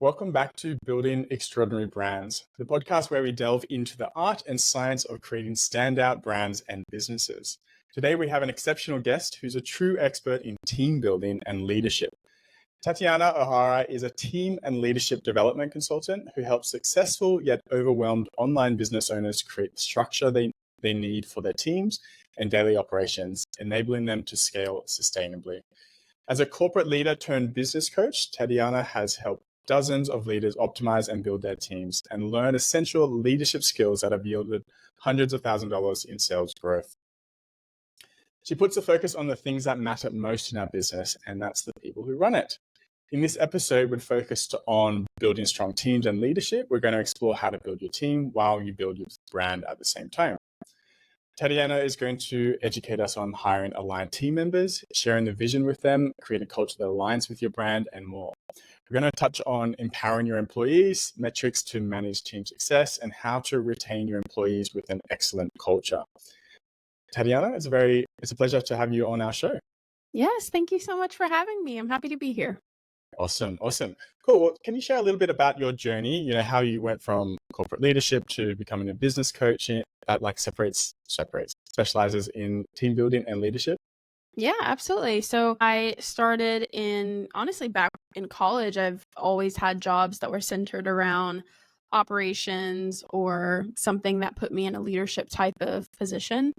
Welcome back to Building Extraordinary Brands, the podcast where we delve into the art and science of creating standout brands and businesses. Today, we have an exceptional guest who's a true expert in team building and leadership. Tatiana O'Hara is a team and leadership development consultant who helps successful yet overwhelmed online business owners create the structure they need for their teams and daily operations, enabling them to scale sustainably. As a corporate leader turned business coach, Tatiana has helped dozens of leaders optimize and build their teams and learn essential leadership skills that have yielded hundreds of thousands of dollars in sales growth. She puts the focus on the things that matter most in our business, and that's the people who run it. In this episode, we're focused on building strong teams and leadership. We're going to explore how to build your team while you build your brand at the same time. Tatiana is going to educate us on hiring aligned team members, sharing the vision with them, creating a culture that aligns with your brand, and more. We're going to touch on empowering your employees, metrics to manage team success, and how to retain your employees with an excellent culture. Tatiana, it's a pleasure to have you on our show. Yes, thank you so much for having me. I'm happy to be here. Awesome. Cool. Well, can you share a little bit about your journey, how you went from corporate leadership to becoming a business coach that specializes in team building and leadership? Yeah, absolutely. So I started back in college. I've always had jobs that were centered around operations or something that put me in a leadership type of position.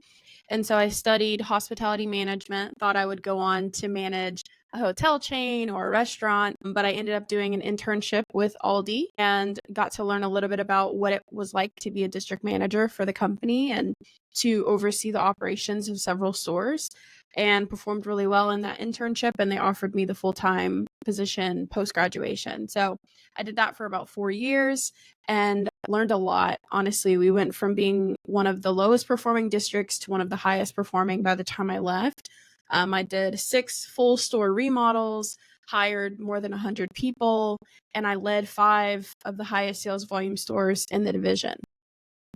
And so I studied hospitality management, thought I would go on to manage a hotel chain or a restaurant, but I ended up doing an internship with Aldi and got to learn a little bit about what it was like to be a district manager for the company and to oversee the operations of several stores, and performed really well in that internship, and they offered me the full-time position post-graduation. So I did that for about 4 years and learned a lot. Honestly, we went from being one of the lowest performing districts to one of the highest performing by the time I left. I did 6 full store remodels, hired more than 100 people, and I led 5 of the highest sales volume stores in the division.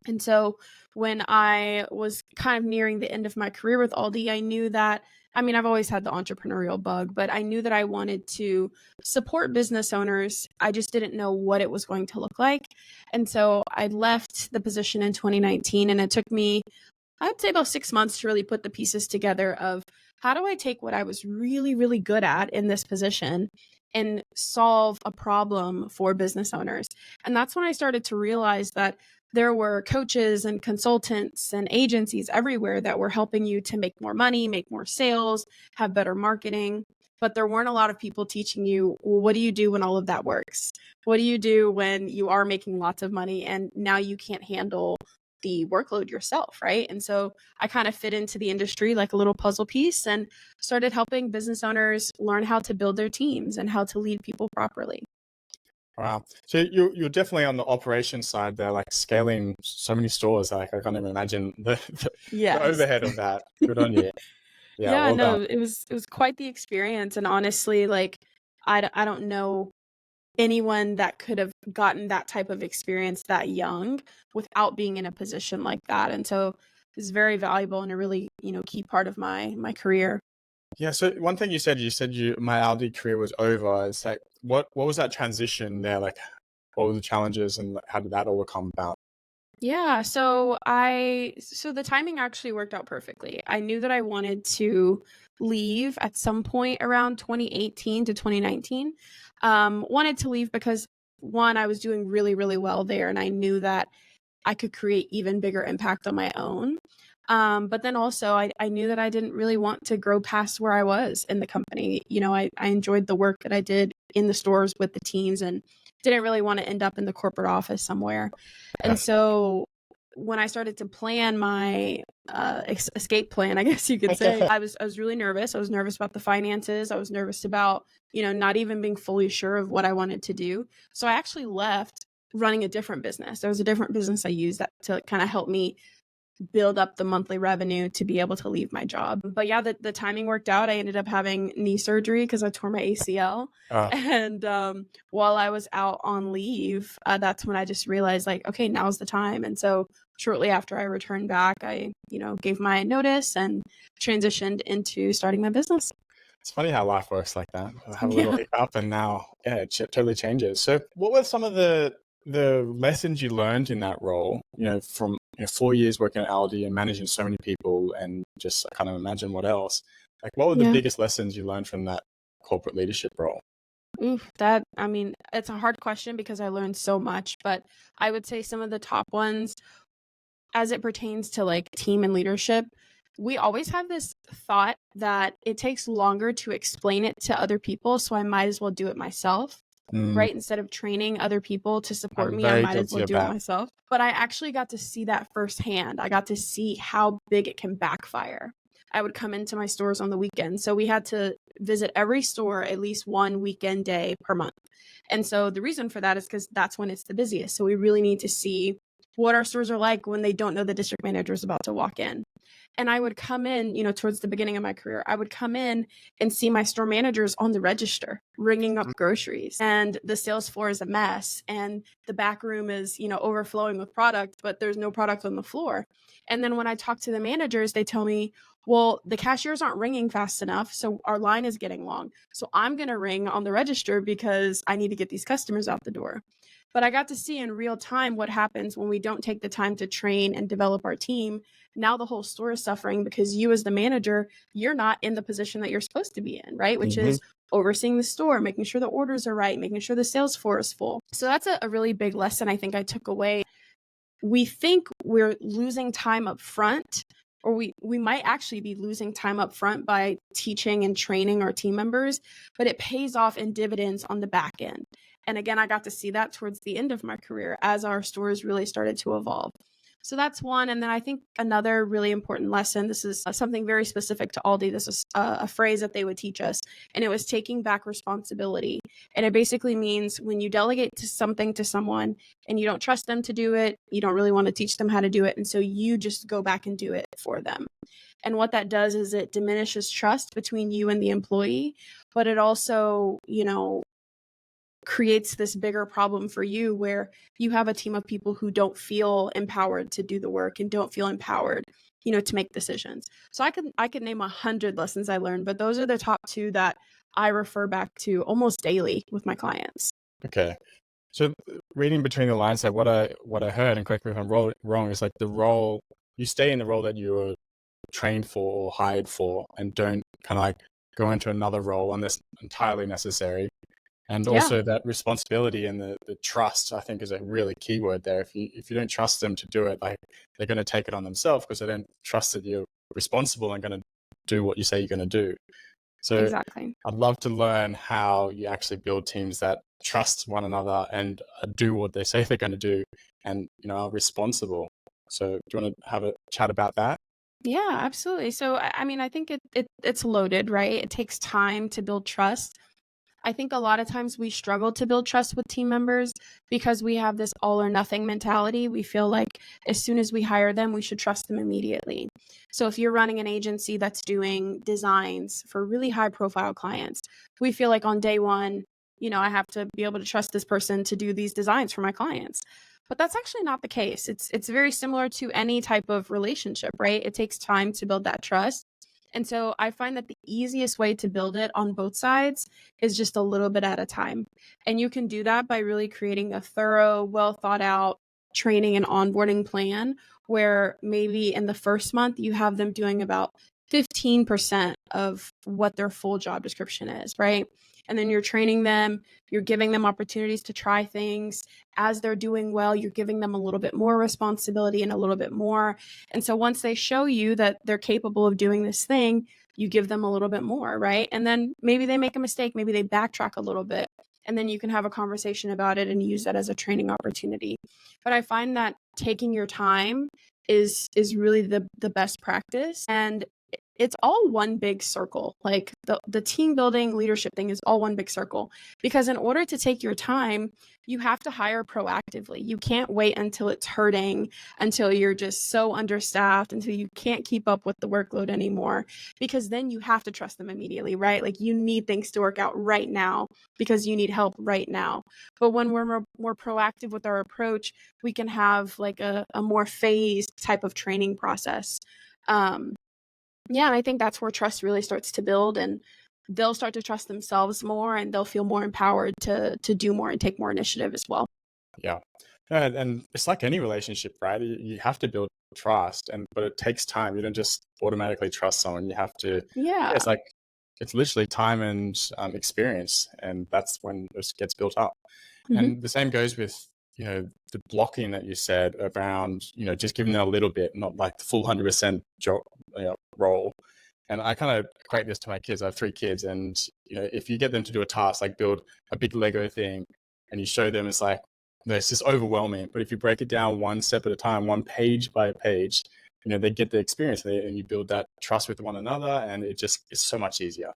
And so when I was kind of nearing the end of my career with Aldi, I knew that, I've always had the entrepreneurial bug, but I knew that I wanted to support business owners. I just didn't know what it was going to look like. And so I left the position in 2019, and it took me, I'd say, about 6 months to really put the pieces together of how do I take what I was really, really good at in this position and solve a problem for business owners. And that's when I started to realize that there were coaches and consultants and agencies everywhere that were helping you to make more money, make more sales, have better marketing. But there weren't a lot of people teaching you, well, what do you do when all of that works? What do you do when you are making lots of money and now you can't handle the workload yourself, right? And so I kind of fit into the industry like a little puzzle piece and started helping business owners learn how to build their teams and how to lead people properly. Wow. So you're definitely on the operations side there, like scaling so many stores. Like I can't even imagine the overhead of that. Good on you. Yeah, Well no, done. it was quite the experience. And honestly, like I don't know anyone that could have gotten that type of experience that young without being in a position like that. And so it's very valuable and a really, key part of my career. Yeah. So one thing you said my Aldi career was over. It's like, what was that transition there? Like, what were the challenges and how did that all come about? Yeah, so the timing actually worked out perfectly. I knew that I wanted to leave at some point around 2018 to 2019. Wanted to leave because, one, I was doing really, really well there, and I knew that I could create even bigger impact on my own. But then also I knew that I didn't really want to grow past where I was in the company. I enjoyed the work that I did in the stores with the teams and didn't really want to end up in the corporate office somewhere. And so when I started to plan my escape plan, I guess you could say, I was really nervous. I was nervous about the finances. I was nervous about, not even being fully sure of what I wanted to do. So I actually left running a different business. There was a different business I used that to kind of help me build up the monthly revenue to be able to leave my job. But yeah, the timing worked out. I ended up having knee surgery because I tore my ACL. And while I was out on leave, that's when I just realized, like, okay, now's the time. And so shortly after I returned back, I, gave my notice and transitioned into starting my business. It's funny how life works like that. I have a little Yeah. hiccup, and now, yeah, totally changes. So, what were some of the lessons you learned in that role? From 4 years working at Aldi and managing so many people, and just I can't imagine what else. Like, what were the Yeah. biggest lessons you learned from that corporate leadership role? Oof, I mean, it's a hard question because I learned so much, but I would say some of the top ones as it pertains to like team and leadership, we always have this thought that it takes longer to explain it to other people, so I might as well do it myself. Mm, Right? Instead of training other people to support I'm me, I very might as guilty well of do it that. myself. But I actually got to see that firsthand. I got to see how big it can backfire. I would come into my stores on the weekend. So we had to visit every store at least one weekend day per month. And so the reason for that is because that's when it's the busiest. So we really need to see what our stores are like when they don't know the district manager is about to walk in. And I would come in, towards the beginning of my career, I would come in and see my store managers on the register ringing up groceries, and the sales floor is a mess, and the back room is, overflowing with product, but there's no product on the floor. And then when I talk to the managers, they tell me, well, the cashiers aren't ringing fast enough, so our line is getting long. So I'm going to ring on the register because I need to get these customers out the door. But I got to see in real time what happens when we don't take the time to train and develop our team. Now the whole store is suffering because you, as the manager, you're not in the position that you're supposed to be in, right? Which Hmm. is overseeing the store, making sure the orders are right, making sure the sales floor is full. So that's a really big lesson I think I took away. We think we're losing time up front, or we might actually be losing time up front by teaching and training our team members, but it pays off in dividends on the back end. And again, I got to see that towards the end of my career as our stores really started to evolve. So that's one. And then I think another really important lesson, this is something very specific to Aldi. This is a phrase that they would teach us, and it was taking back responsibility. And it basically means when you delegate something to someone and you don't trust them to do it, you don't really want to teach them how to do it. And so you just go back and do it for them. And what that does is it diminishes trust between you and the employee, but it also, creates this bigger problem for you where you have a team of people who don't feel empowered to do the work and don't feel empowered, to make decisions. So I could name 100 lessons I learned, but those are the top two that I refer back to almost daily with my clients. Okay. So reading between the lines, like what I heard, and correct me if I'm wrong, is like the role you stay in the role that you were trained for or hired for, and don't kind of like go into another role unless entirely necessary. And Yeah, also that responsibility and the trust, I think, is a really key word there. If you don't trust them to do it, like they're going to take it on themselves because they don't trust that you're responsible and going to do what you say you're going to do. So exactly. I'd love to learn how you actually build teams that trust one another and do what they say they're going to do, and are responsible. So do you want to have a chat about that? Yeah, absolutely. So I mean, I think it's loaded, right? It takes time to build trust. I think a lot of times we struggle to build trust with team members because we have this all or nothing mentality. We feel like as soon as we hire them, we should trust them immediately. So if you're running an agency that's doing designs for really high profile clients, we feel like on day one, I have to be able to trust this person to do these designs for my clients. But that's actually not the case. It's very similar to any type of relationship, right? It takes time to build that trust. And so I find that the easiest way to build it on both sides is just a little bit at a time. And you can do that by really creating a thorough, well thought out training and onboarding plan where maybe in the first month you have them doing about 15% of what their full job description is, right? And then you're training them, you're giving them opportunities to try things. As they're doing well, you're giving them a little bit more responsibility and a little bit more. And so once they show you that they're capable of doing this thing, you give them a little bit more, right? And then maybe they make a mistake, maybe they backtrack a little bit, and then you can have a conversation about it and use that as a training opportunity. But I find that taking your time is really the best practice, and it's all one big circle. Like the team building leadership thing is all one big circle, because in order to take your time, you have to hire proactively. You can't wait until it's hurting, until you're just so understaffed, until you can't keep up with the workload anymore, because then you have to trust them immediately, right? Like you need things to work out right now because you need help right now. But when we're more proactive with our approach, we can have like a more phased type of training process. Um, yeah, and I think that's where trust really starts to build. And they'll start to trust themselves more and they'll feel more empowered to do more and take more initiative as well. Yeah. And it's like any relationship, right? You have to build trust, but it takes time. You don't just automatically trust someone. You have to, Yeah. it's like, it's literally time and experience. And that's when it gets built up. Hmm. And the same goes with, the blocking that you said around, just giving them a little bit, not like the full 100% job, role. And I kind of equate this to my kids. I have 3 kids, and if you get them to do a task like build a big Lego thing, and you show them, it's like it's just overwhelming. But if you break it down one step at a time, one page by page, they get the experience, and you build that trust with one another, and it just is so much easier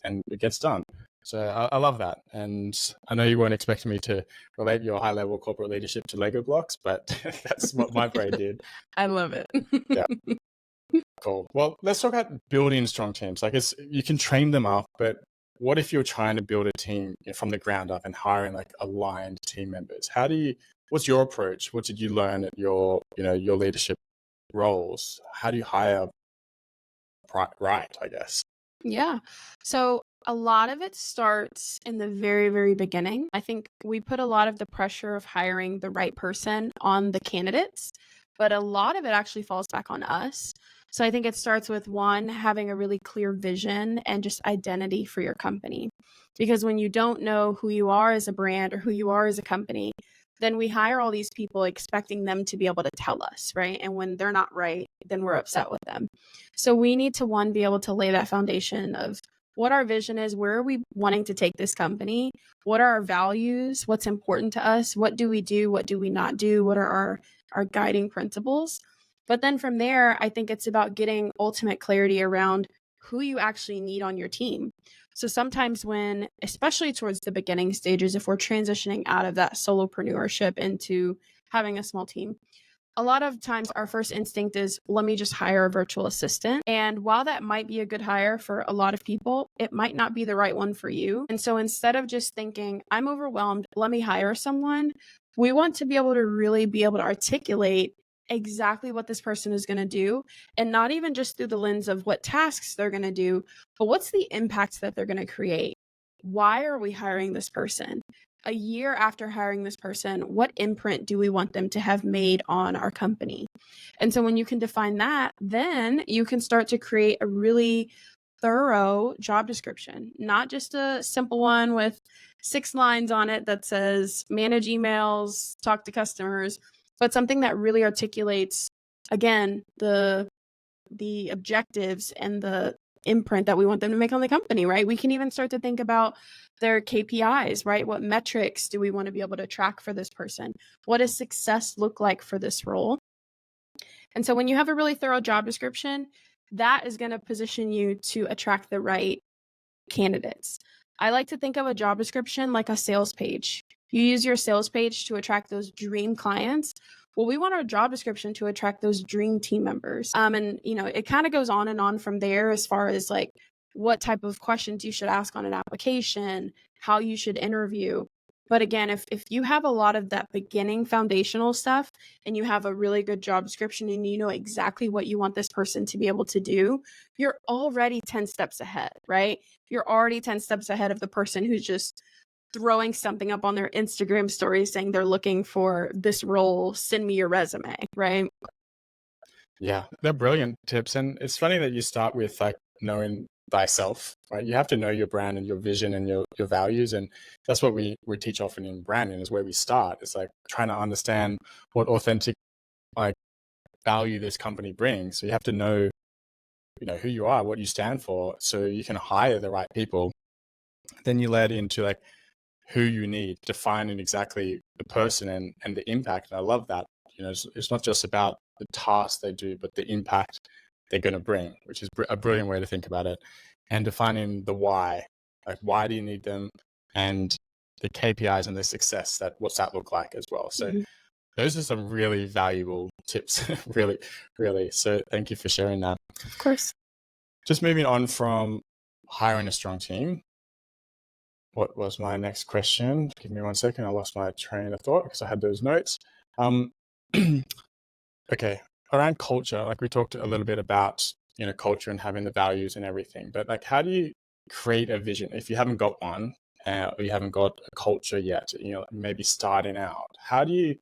and it gets done. So I love that. And I know you weren't expecting me to relate your high level corporate leadership to Lego blocks, but that's what my brain did. I love it. Yeah. Cool. Well, let's talk about building strong teams. Like you can train them up, but what if you're trying to build a team from the ground up and hiring like aligned team members? What's your approach? What did you learn at your leadership roles? How do you hire right, I guess? Yeah. So a lot of it starts in the very, very beginning. I think we put a lot of the pressure of hiring the right person on the candidates, but a lot of it actually falls back on us. So I think it starts with one, having a really clear vision and just identity for your company. Because when you don't know who you are as a brand or who you are as a company, then we hire all these people expecting them to be able to tell us, right? And when they're not right, then we're upset with them. So we need to, one, be able to lay that foundation of what our vision is, where are we wanting to take this company, what are our values, what's important to us, what do we do, what do we not do, what are our guiding principles. But then from there, I think it's about getting ultimate clarity around who you actually need on your team. So sometimes when, especially towards the beginning stages, if we're transitioning out of that solopreneurship into having a small team, a lot of times our first instinct is, let me just hire a virtual assistant. And while that might be a good hire for a lot of people, it might not be the right one for you. And so instead of just thinking, I'm overwhelmed, let me hire someone, we want to be able to really be able to articulate exactly what this person is going to do, and not even just through the lens of what tasks they're going to do, but what's the impact that they're going to create. Why are we hiring this person? A year after hiring this person, what imprint do we want them to have made on our company? And so when you can define that, then you can start to create a really thorough job description, not just a simple one with 6 lines on it that says manage emails, talk to customers, but something that really articulates, again, the objectives and the imprint that we want them to make on the company, right? We can even start to think about their KPIs, right? What metrics do we want to be able to track for this person? What does success look like for this role? And so when you have a really thorough job description, that is going to position you to attract the right candidates. I like to think of a job description like a sales page. You use your sales page to attract those dream clients. Well, we want our job description to attract those dream team members. And it kind of goes on and on from there as far as like what type of questions you should ask on an application, how you should interview. But again, if you have a lot of that beginning foundational stuff and you have a really good job description and you know exactly what you want this person to be able to do, you're already 10 steps ahead, right? You're already 10 steps ahead of the person who's just throwing something up on their Instagram story saying they're looking for this role, send me your resume, right? Yeah, they're brilliant tips. And it's funny that you start with like knowing thyself, right? You have to know your brand and your vision and your values. And that's what we teach often in branding, is where we start. It's like trying to understand what authentic like value this company brings. So you have to know, who you are, what you stand for, so you can hire the right people. Then you led into like who you need, defining exactly the person and the impact. And I love that. It's not just about the task they do, but the impact they're going to bring, which is a brilliant way to think about it. And defining the why, like why do you need them, and the KPIs and the success, what's that look like as well. So those are some really valuable tips, really, really. So thank you for sharing that. Of course. Just moving on from hiring a strong team. What was my next question? Give me 1 second. I lost my train of thought because I had those notes. Okay, around culture, like we talked a little bit about, culture and having the values and everything, but like how do you create a vision? If you haven't got one, or you haven't got a culture yet, maybe starting out, how do you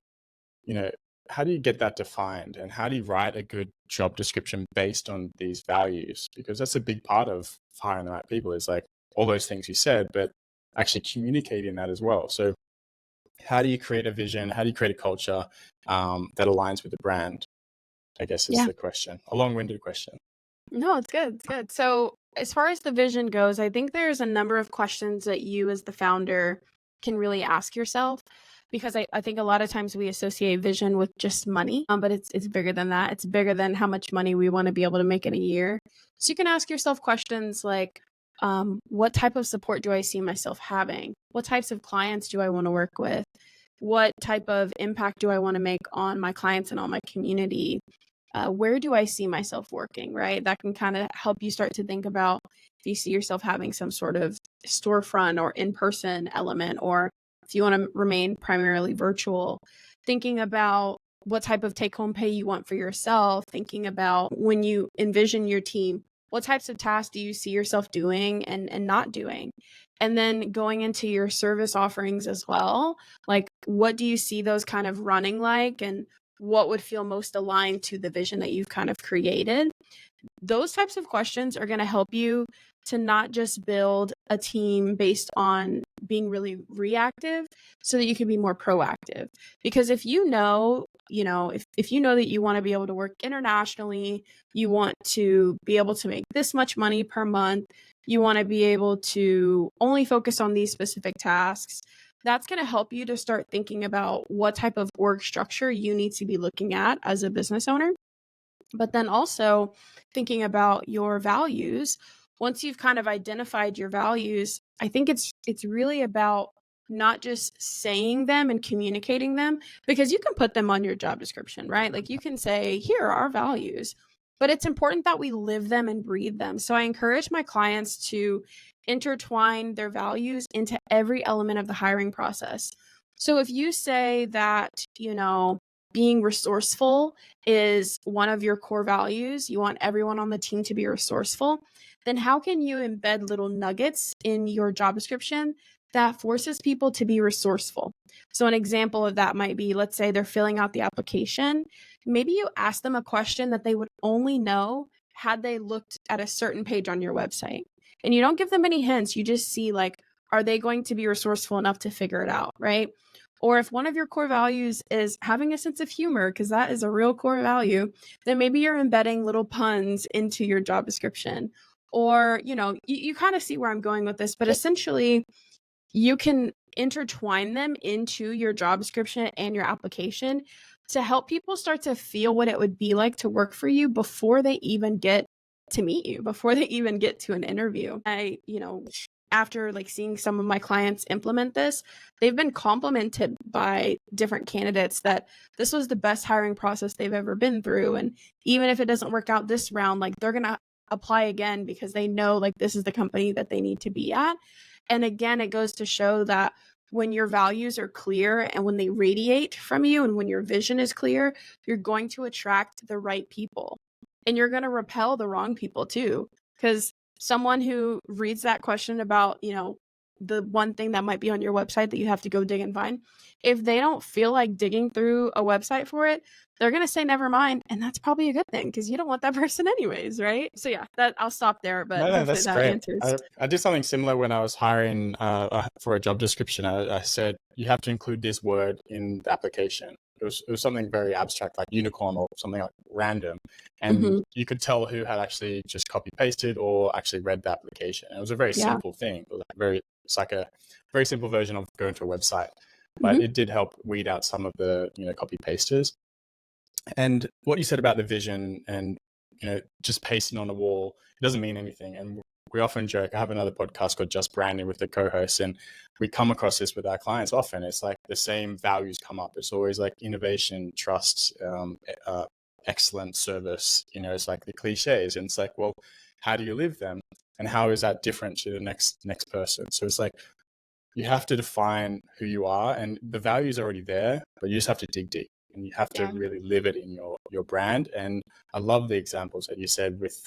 get that defined, and how do you write a good job description based on these values? Because that's a big part of hiring the right people, is like all those things you said, but actually communicating that as well. So how do you create a vision? How do you create a culture that aligns with the brand? I guess is Yeah. the question. A long-winded question. No, it's good. It's good. So, as far as the vision goes, I think there's a number of questions that you, as the founder, can really ask yourself, because I think a lot of times we associate vision with just money, but it's bigger than that. It's bigger than how much money we want to be able to make in a year. So, you can ask yourself questions like, what type of support do I see myself having? What types of clients do I want to work with? What type of impact do I want to make on my clients and on my community? Where do I see myself working, right? That can kind of help you start to think about if you see yourself having some sort of storefront or in-person element, or if you want to remain primarily virtual, thinking about what type of take-home pay you want for yourself, thinking about when you envision your team, what types of tasks do you see yourself doing and not doing? And then going into your service offerings as well, like what do you see those kind of running like, and what would feel most aligned to the vision that you've kind of created? Those types of questions are going to help you to not just build a team based on being really reactive, so that you can be more proactive. Because if you know, if you know that you want to be able to work internationally, you want to be able to make this much money per month, you want to be able to only focus on these specific tasks, that's going to help you to start thinking about what type of org structure you need to be looking at as a business owner. But then also thinking about your values. Once you've kind of identified your values, I think it's really about not just saying them and communicating them, because you can put them on your job description, right? Like you can say, here are our values, but it's important that we live them and breathe them. So I encourage my clients to intertwine their values into every element of the hiring process. So if you say that, being resourceful is one of your core values, you want everyone on the team to be resourceful, then how can you embed little nuggets in your job description that forces people to be resourceful? So an example of that might be, let's say they're filling out the application. Maybe you ask them a question that they would only know had they looked at a certain page on your website. And you don't give them any hints. You just see, like, are they going to be resourceful enough to figure it out, right? Or if one of your core values is having a sense of humor, because that is a real core value, then maybe you're embedding little puns into your job description. Or, you kind of see where I'm going with this, but essentially you can intertwine them into your job description and your application to help people start to feel what it would be like to work for you before they even get to meet you, before they even get to an interview. After like seeing some of my clients implement this, they've been complimented by different candidates that this was the best hiring process they've ever been through. And even if it doesn't work out this round, like they're going to apply again because they know like this is the company that they need to be at. And again, it goes to show that when your values are clear and when they radiate from you and when your vision is clear, you're going to attract the right people, and you're going to repel the wrong people too. Because someone who reads that question about, the one thing that might be on your website that you have to go dig and find, if they don't feel like digging through a website for it, they're going to say never mind. And that's probably a good thing, because you don't want that person anyways, right? So yeah, I'll stop there, but No, hopefully that's that great. answers. I did something similar when I was hiring for a job description. I said, you have to include this word in the application. It was something very abstract, like unicorn or something like random. And you could tell who had actually just copy pasted or actually read the application. And it was a very simple thing. It's like a very simple version of going to a website, but it did help weed out some of the, copy pasters. And what you said about the vision and, just pasting on a wall, it doesn't mean anything. And we often joke, I have another podcast called Just Branding with the co-hosts, and we come across this with our clients often. It's like the same values come up. It's always like innovation, trust, excellent service, it's like the cliches. And it's like, well, how do you live them? And how is that different to the next person? So it's like, you have to define who you are, and the value is already there, but you just have to dig deep. and you have to Yeah. really live it in your brand. And I love the examples that you said with,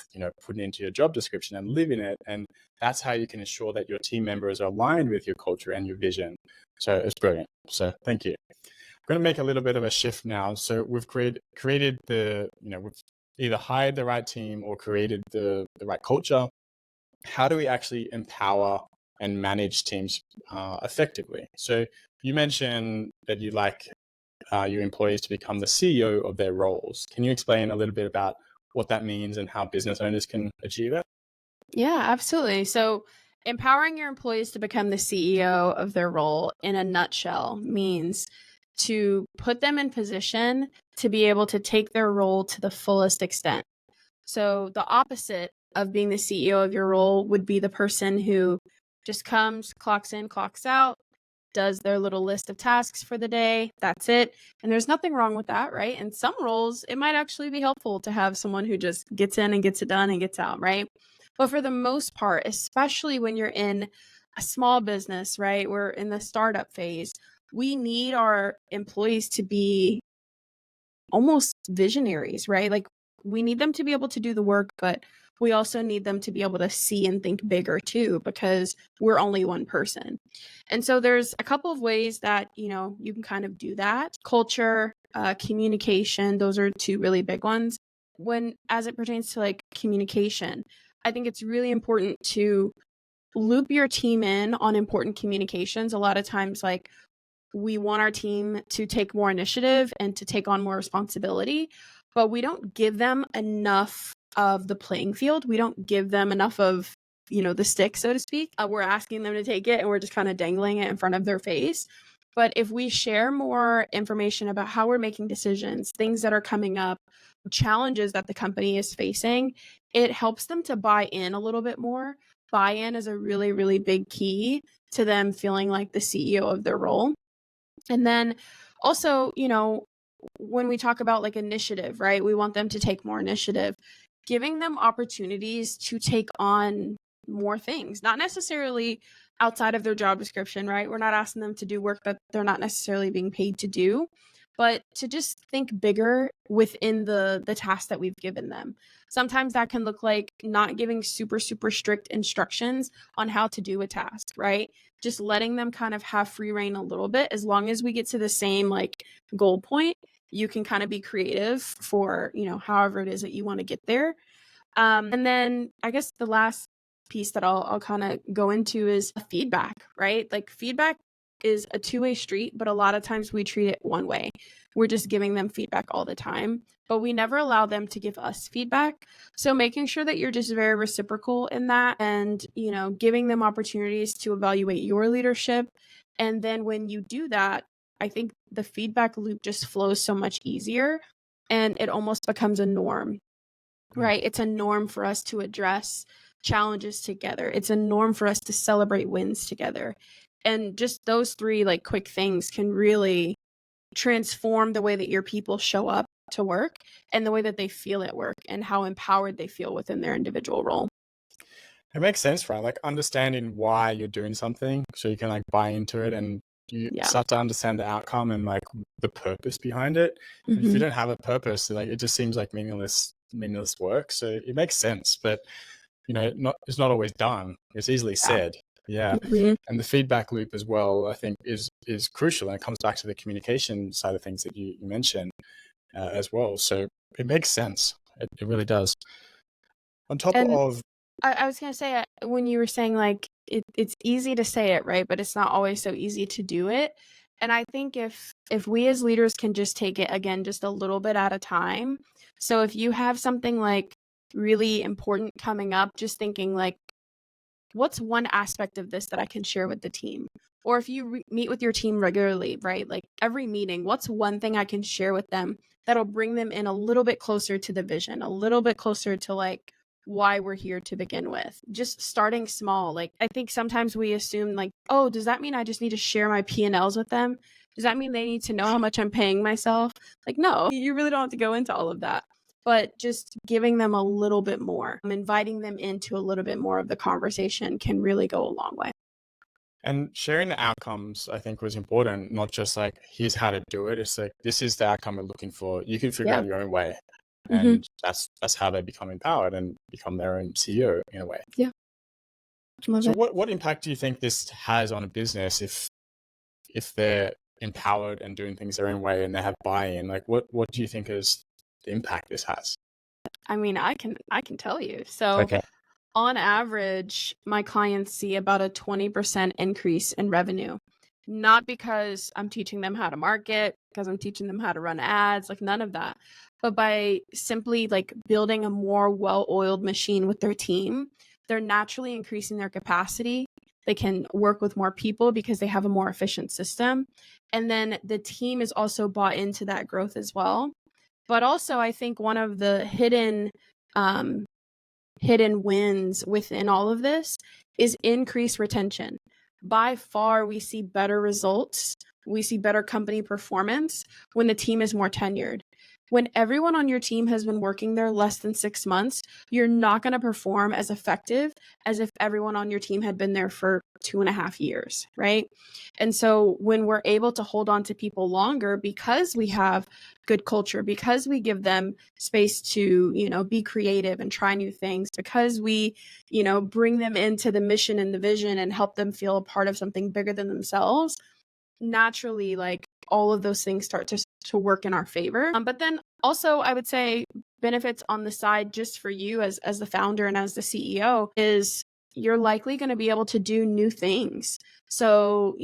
putting into your job description and living it. And that's how you can ensure that your team members are aligned with your culture and your vision. So it's brilliant. So thank you. I'm going to make a little bit of a shift now. So we've created we've either hired the right team or created the right culture. How do we actually empower and manage teams effectively? So you mentioned that you like your employees to become the CEO of their roles. Can you explain a little bit about what that means and how business owners can achieve it? Yeah, absolutely. So, empowering your employees to become the CEO of their role in a nutshell means to put them in position to be able to take their role to the fullest extent. So, the opposite of being the CEO of your role would be the person who just comes, clocks in, clocks out, does their little list of tasks for the day. That's it. And there's nothing wrong with that, right? In some roles, it might actually be helpful to have someone who just gets in and gets it done and gets out, right? But for the most part, especially when you're in a small business, right? We're in the startup phase. We need our employees to be almost visionaries, right? Like we need them to be able to do the work, but we also need them to be able to see and think bigger too, because we're only one person. And so there's a couple of ways that, you can kind of do that. Culture, communication, those are two really big ones. As it pertains to like communication, I think it's really important to loop your team in on important communications. A lot of times, like we want our team to take more initiative and to take on more responsibility, but we don't give them enough of the playing field. We don't give them enough of, the stick, so to speak. We're asking them to take it and we're just kind of dangling it in front of their face. But if we share more information about how we're making decisions, things that are coming up, challenges that the company is facing, it helps them to buy in a little bit more. Buy-in is a really, really big key to them feeling like the CEO of their role. And then also, when we talk about like initiative, right? We want them to take more initiative, giving them opportunities to take on more things, not necessarily outside of their job description, right? We're not asking them to do work that they're not necessarily being paid to do, but to just think bigger within the task that we've given them. Sometimes that can look like not giving super, super strict instructions on how to do a task, right? Just letting them kind of have free reign a little bit. As long as we get to the same like goal point, you can kind of be creative for, however it is that you want to get there. And then I guess the last piece that I'll kind of go into is feedback, right? Like feedback is a two-way street, but a lot of times we treat it one way. We're just giving them feedback all the time, but we never allow them to give us feedback. So making sure that you're just very reciprocal in that and, giving them opportunities to evaluate your leadership. And then when you do that, I think the feedback loop just flows so much easier and it almost becomes a norm, right? It's a norm for us to address challenges together. It's a norm for us to celebrate wins together. And just those three like quick things can really transform the way that your people show up to work and the way that they feel at work and how empowered they feel within their individual role. It makes sense, right? Like understanding why you're doing something so you can like buy into it and you start to understand the outcome and like the purpose behind it. And if you don't have a purpose, like it just seems like meaningless work. So it makes sense, but it's not always done. It's easily said. Yeah. And the feedback loop as well, I think is crucial. And it comes back to the communication side of things that you mentioned as well. So it makes sense. It really does. On top of I was going to say, when you were saying like it's easy to say it, right? But it's not always so easy to do it. And I think if we as leaders can just take it again, just a little bit at a time. So if you have something like really important coming up, just thinking like, what's one aspect of this that I can share with the team? Or if you meet with your team regularly, right? Like every meeting, what's one thing I can share with them that'll bring them in a little bit closer to the vision, a little bit closer to like why we're here to begin with. Just starting small. Like I think sometimes we assume like, oh, does that mean I just need to share my P&Ls with them? Does that mean they need to know how much I'm paying myself? Like, no, you really don't have to go into all of that. But just giving them a little bit more, inviting them into a little bit more of the conversation can really go a long way. And sharing the outcomes, I think, was important. Not just like, here's how to do it. It's like, this is the outcome we're looking for. You can figure Yeah. out your own way. Mm-hmm. And that's how they become empowered and become their own CEO in a way. Yeah. Love So it. what impact do you think this has on a business if they're empowered and doing things their own way and they have buy-in? Like what do you think is the impact this has? I mean, I can tell you. So Okay. on average, my clients see about a 20% increase in revenue. Not because I'm teaching them how to market, because I'm teaching them how to run ads, like none of that. But by simply like building a more well-oiled machine with their team, they're naturally increasing their capacity. They can work with more people because they have a more efficient system. And then the team is also bought into that growth as well. But also, I think one of the hidden wins within all of this is increased retention. By far, we see better results. We see better company performance when the team is more tenured. When everyone on your team has been working there less than 6 months, you're not going to perform as effective as if everyone on your team had been there for 2.5 years, right? And so when we're able to hold on to people longer because we have good culture, because we give them space to, be creative and try new things, because we, bring them into the mission and the vision and help them feel a part of something bigger than themselves, naturally, like all of those things start to work in our favor. But then also, I would say benefits on the side just for you as the founder and as the CEO is you're likely going to be able to do new things. So,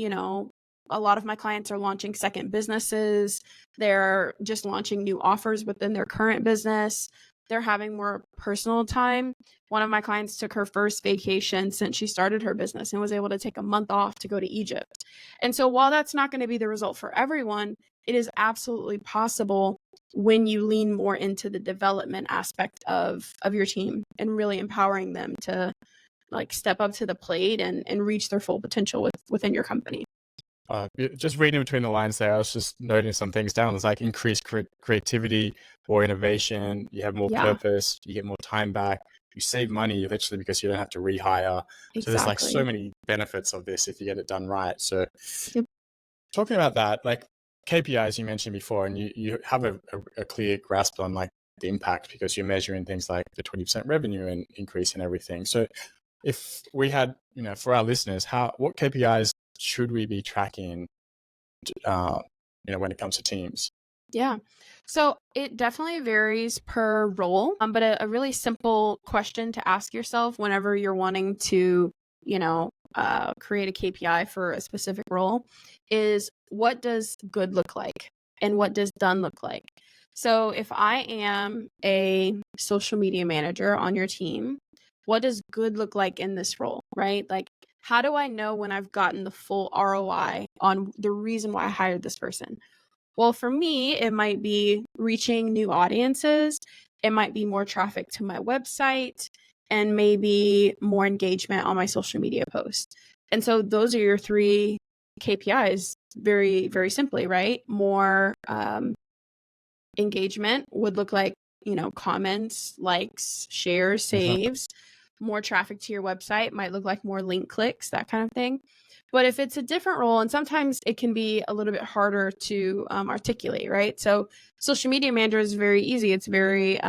a lot of my clients are launching second businesses. They're just launching new offers within their current business. They're having more personal time. One of my clients took her first vacation since she started her business and was able to take a month off to go to Egypt. And so while that's not going to be the result for everyone, it is absolutely possible when you lean more into the development aspect of your team and really empowering them to like step up to the plate and reach their full potential within your company. Just reading between the lines there, I was just noting some things down. It's like increased creativity or innovation. You have more purpose. You get more time back. You save money literally because you don't have to rehire. Exactly. So there's like so many benefits of this if you get it done right. So Yep. Talking about that, like KPIs you mentioned before, and you have a clear grasp on like the impact because you're measuring things like the 20% revenue and increase and everything. So if we had, for our listeners, what KPIs should we be tracking, when it comes to teams? Yeah. So it definitely varies per role. But a really simple question to ask yourself whenever you're wanting to, create a KPI for a specific role is what does good look like and what does done look like? So if I am a social media manager on your team, what does good look like in this role, right? Like, how do I know when I've gotten the full ROI on the reason why I hired this person? Well, for me, it might be reaching new audiences. It might be more traffic to my website and maybe more engagement on my social media posts. And so those are your 3 KPIs very, very simply, right? More engagement would look like, comments, likes, shares, saves. More traffic to your website might look like more link clicks, that kind of thing. But if it's a different role, and sometimes it can be a little bit harder to articulate, right? So social media manager is very easy. It's very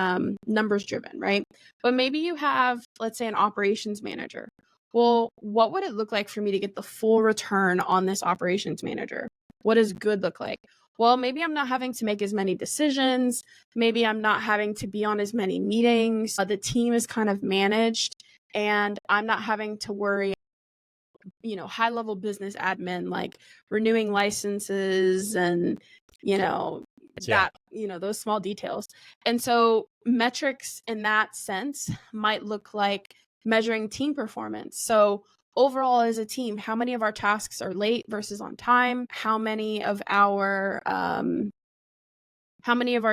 numbers driven, right? But maybe you have, let's say, an operations manager. Well, what would it look like for me to get the full return on this operations manager? What does good look like? Well, maybe I'm not having to make as many decisions. Maybe I'm not having to be on as many meetings. The team is kind of managed and I'm not having to worry, high level business admin, like renewing licenses and, those small details. And so metrics in that sense might look like measuring team performance. So overall as a team, how many of our tasks are late versus on time? How many of our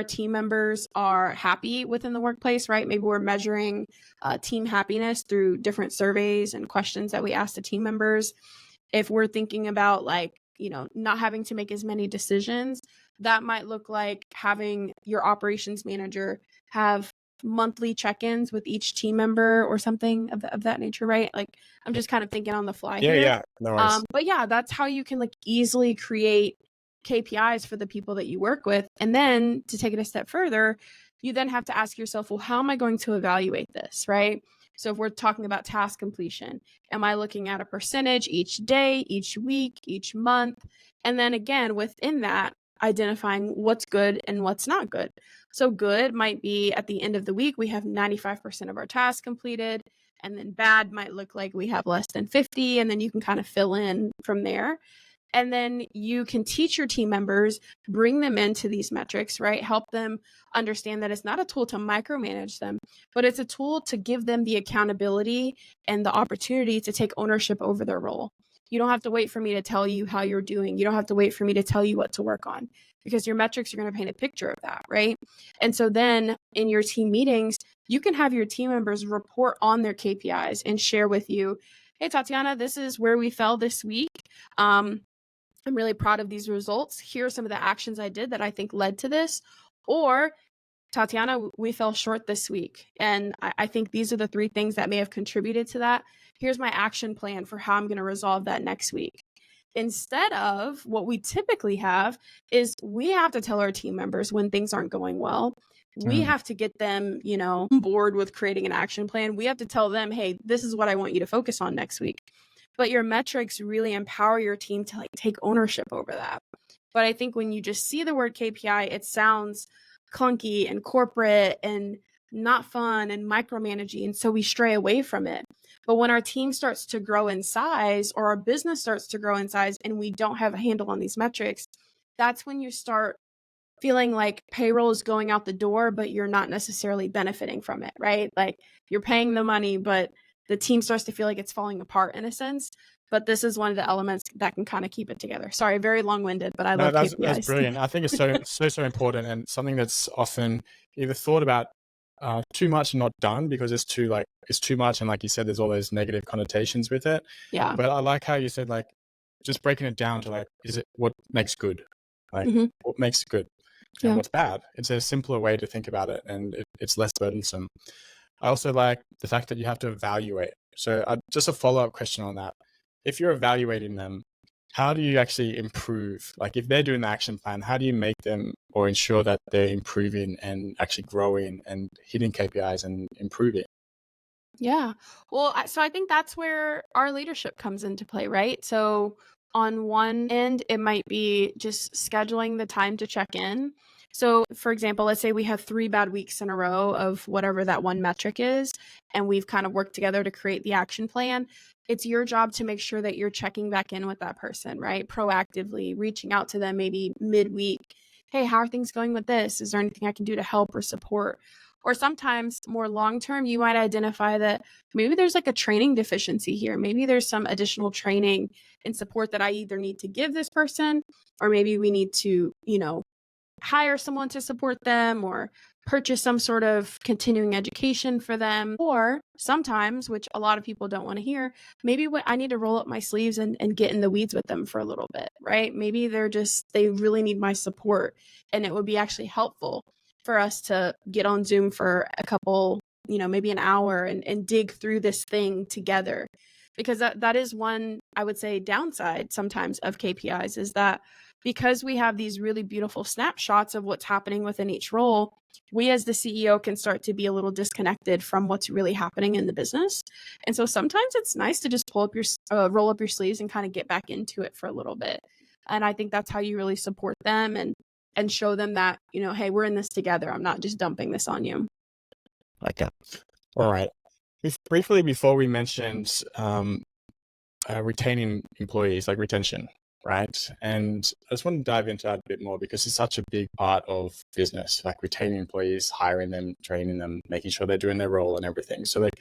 team members are happy within the workplace, right? Maybe we're measuring team happiness through different surveys and questions that we ask the team members. If we're thinking about not having to make as many decisions, that might look like having your operations manager have monthly check-ins with each team member or something of that nature, right? Like, I'm just kind of thinking on the fly here. Yeah, no worries. But yeah, that's how you can like easily create KPIs for the people that you work with. And then to take it a step further, you then have to ask yourself, well, how am I going to evaluate this, right? So if we're talking about task completion, am I looking at a percentage each day, each week, each month? And then again, within that, identifying what's good and what's not good. So good might be at the end of the week, we have 95% of our tasks completed. And then bad might look like we have less than 50. And then you can kind of fill in from there. And then you can teach your team members, bring them into these metrics, right? Help them understand that it's not a tool to micromanage them, but it's a tool to give them the accountability and the opportunity to take ownership over their role. You don't have to wait for me to tell you how you're doing. You don't have to wait for me to tell you what to work on, because your metrics are going to paint a picture of that, right? And so then in your team meetings, you can have your team members report on their KPIs and share with you, hey, Tatiana, this is where we fell this week. I'm really proud of these results. Here are some of the actions I did that I think led to this. Or, Tatiana, we fell short this week. And I think these are the 3 things that may have contributed to that. Here's my action plan for how I'm going to resolve that next week. Instead of what we typically have is we have to tell our team members when things aren't going well. We have to get them, on board with creating an action plan. We have to tell them, hey, this is what I want you to focus on next week. But your metrics really empower your team to like take ownership over that. But I think when you just see the word KPI, it sounds clunky and corporate and not fun and micromanaging. And so we stray away from it. But when our team starts to grow in size, or our business starts to grow in size, and we don't have a handle on these metrics, that's when you start feeling like payroll is going out the door, but you're not necessarily benefiting from it, right? Like, you're paying the money, but the team starts to feel like it's falling apart in a sense. But this is one of the elements that can kind of keep it together. Sorry, very long-winded, but I love KPIs. That's brilliant. I think it's so important, and something that's often either thought about too much and not done because it's too much, and like you said, there's all those negative connotations with it. Yeah. But I like how you said, like, just breaking it down to, like, is it what makes good? Like, what makes good and what's bad? It's a simpler way to think about it, and it's less burdensome. I also like the fact that you have to evaluate. So just a follow-up question on that. If you're evaluating them, how do you actually improve? Like, if they're doing the action plan, how do you make them or ensure that they're improving and actually growing and hitting KPIs and improving? Yeah. Well, so I think that's where our leadership comes into play, right? So on one end, it might be just scheduling the time to check in. So, for example, let's say we have 3 bad weeks in a row of whatever that one metric is, and we've kind of worked together to create the action plan. It's your job to make sure that you're checking back in with that person, right? Proactively reaching out to them maybe midweek. Hey, how are things going with this? Is there anything I can do to help or support? Or sometimes more long term, you might identify that maybe there's like a training deficiency here. Maybe there's some additional training and support that I either need to give this person, or maybe we need to, hire someone to support them, or purchase some sort of continuing education for them. Or sometimes, which a lot of people don't want to hear, maybe I need to roll up my sleeves and get in the weeds with them for a little bit, right? Maybe they really need my support, and it would be actually helpful for us to get on Zoom for a couple, maybe an hour and dig through this thing together. Because that is one, I would say, downside sometimes of KPIs, is that because we have these really beautiful snapshots of what's happening within each role, we as the CEO can start to be a little disconnected from what's really happening in the business. And so sometimes it's nice to just roll up your sleeves and kind of get back into it for a little bit. And I think that's how you really support them and show them that, hey, we're in this together. I'm not just dumping this on you. Like that. All right. Briefly, before we mentioned retaining employees, like retention, right? And I just want to dive into that a bit more because it's such a big part of business, like retaining employees, hiring them, training them, making sure they're doing their role and everything. So, like,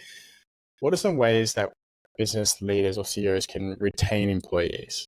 what are some ways that business leaders or CEOs can retain employees,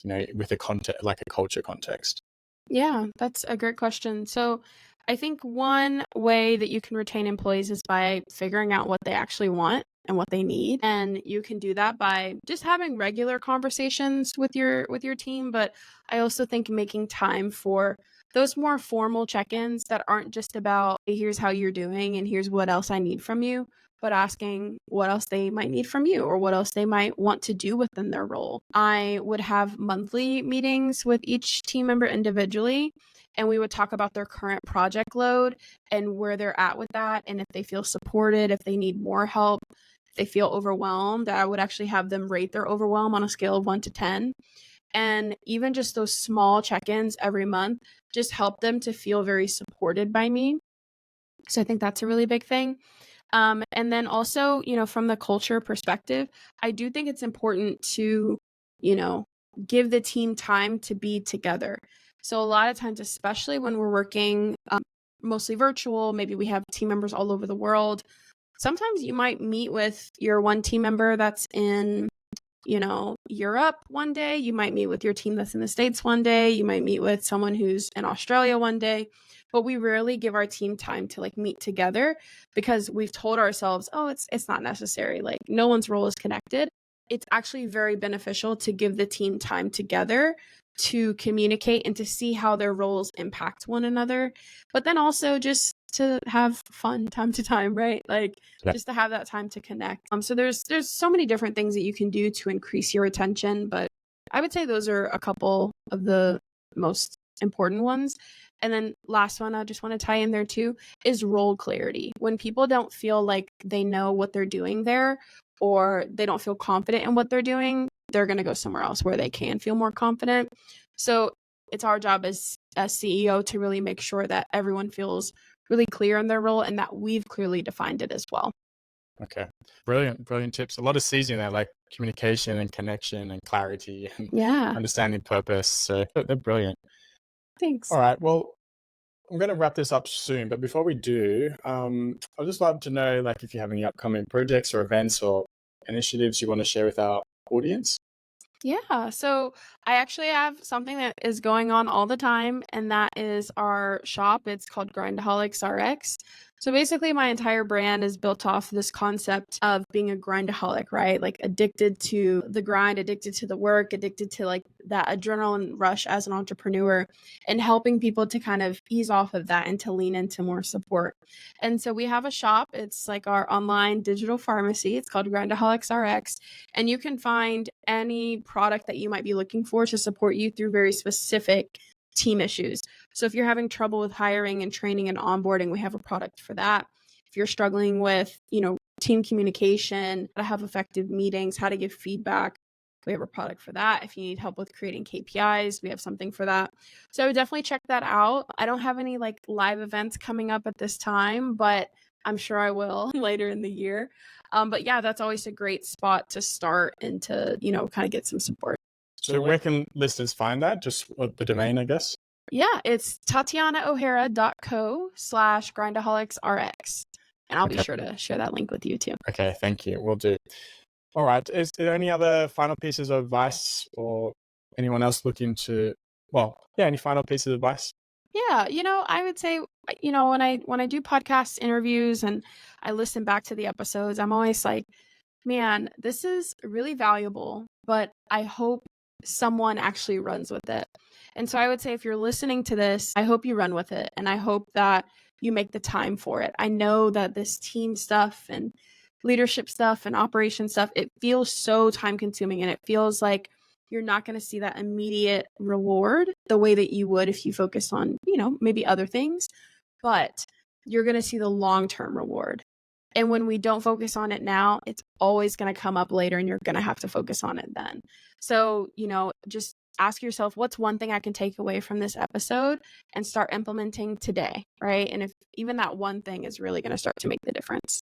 with a culture context? Yeah, that's a great question. So I think one way that you can retain employees is by figuring out what they actually want and what they need. And you can do that by just having regular conversations with your team. But I also think making time for those more formal check-ins that aren't just about, "Hey, here's how you're doing and here's what else I need from you," but asking what else they might need from you or what else they might want to do within their role. I would have monthly meetings with each team member individually, and we would talk about their current project load and where they're at with that, and if they feel supported, if they need more help, if they feel overwhelmed. I would actually have them rate their overwhelm on a scale of 1 to 10. And even just those small check-ins every month just help them to feel very supported by me. So I think that's a really big thing. And then also, from the culture perspective, I do think it's important to, you know, give the team time to be together. So a lot of times, especially when we're working mostly virtual, maybe we have team members all over the world. Sometimes you might meet with your one team member that's in Europe one day, you might meet with your team that's in the States one day, you might meet with someone who's in Australia one day, but we rarely give our team time to like meet together because we've told ourselves, oh, it's not necessary. Like no one's role is connected. It's actually very beneficial to give the team time together to communicate and to see how their roles impact one another, but then also just to have fun time to time, right? Like just to have that time to connect. So there's so many different things that you can do to increase your attention, but I would say those are a couple of the most important ones. And then last one I just want to tie in there too is role clarity. When people don't feel like they know what they're doing there or they don't feel confident in what they're doing, they're going to go somewhere else where they can feel more confident. So it's our job as CEO to really make sure that everyone feels really clear in their role and that we've clearly defined it as well. Okay. Brilliant tips. A lot of C's in there, like communication and connection and clarity and understanding purpose. So they're brilliant. Thanks. All right. Well, I'm going to wrap this up soon, but before we do, I'd just love to know, like, if you have any upcoming projects or events or initiatives you want to share with our audience. Yeah, so I actually have something that is going on all the time, and that is our shop. It's called Grindaholics RX. So basically, my entire brand is built off this concept of being a grindaholic, right? Like addicted to the grind, addicted to the work, addicted to like that adrenaline rush as an entrepreneur, and helping people to kind of ease off of that and to lean into more support. And so we have a shop. It's like our online digital pharmacy. It's called Grindaholics RX, and you can find any product that you might be looking for to support you through very specific team issues. So if you're having trouble with hiring and training and onboarding, we have a product for that. If you're struggling with, team communication, how to have effective meetings, how to give feedback, we have a product for that. If you need help with creating KPIs, we have something for that. So I would definitely check that out. I don't have any like live events coming up at this time, but I'm sure I will later in the year. But yeah, that's always a great spot to start and to, kind of get some support. So where can listeners find that? Just the domain, I guess? Yeah, it's tatianaohara.co/grindaholicsrx. And I'll be sure to share that link with you too. Okay, thank you. Will do. All right. Is there any other final pieces of advice or anyone else looking to, any final pieces of advice? Yeah, I would say, when I do podcast interviews and I listen back to the episodes, I'm always like, man, this is really valuable, but I hope someone actually runs with it. And so I would say if you're listening to this, I hope you run with it and I hope that you make the time for it. I know that this team stuff and leadership stuff and operation stuff, it feels so time consuming and it feels like you're not going to see that immediate reward the way that you would if you focus on, maybe other things, but you're going to see the long-term reward. And when we don't focus on it now, it's always going to come up later and you're going to have to focus on it then. So, just ask yourself, what's one thing I can take away from this episode and start implementing today, right? And if even that one thing is really going to start to make the difference.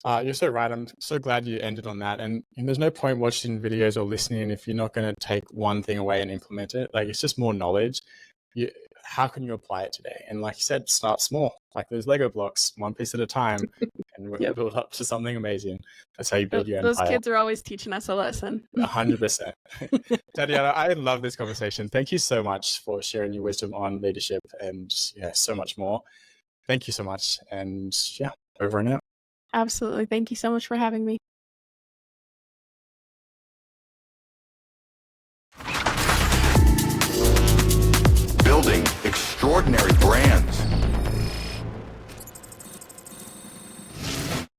You're so right. I'm so glad you ended on that. And there's no point watching videos or listening if you're not going to take one thing away and implement it. Like, it's just more knowledge. How can you apply it today? And like you said, start small, like those Lego blocks, one piece at a time, and we'll build up to something amazing. That's how you build your empire. Those kids are always teaching us a lesson. 100%. Tatiana, I love this conversation. Thank you so much for sharing your wisdom on leadership and so much more. Thank you so much. And over and out. Absolutely. Thank you so much for having me.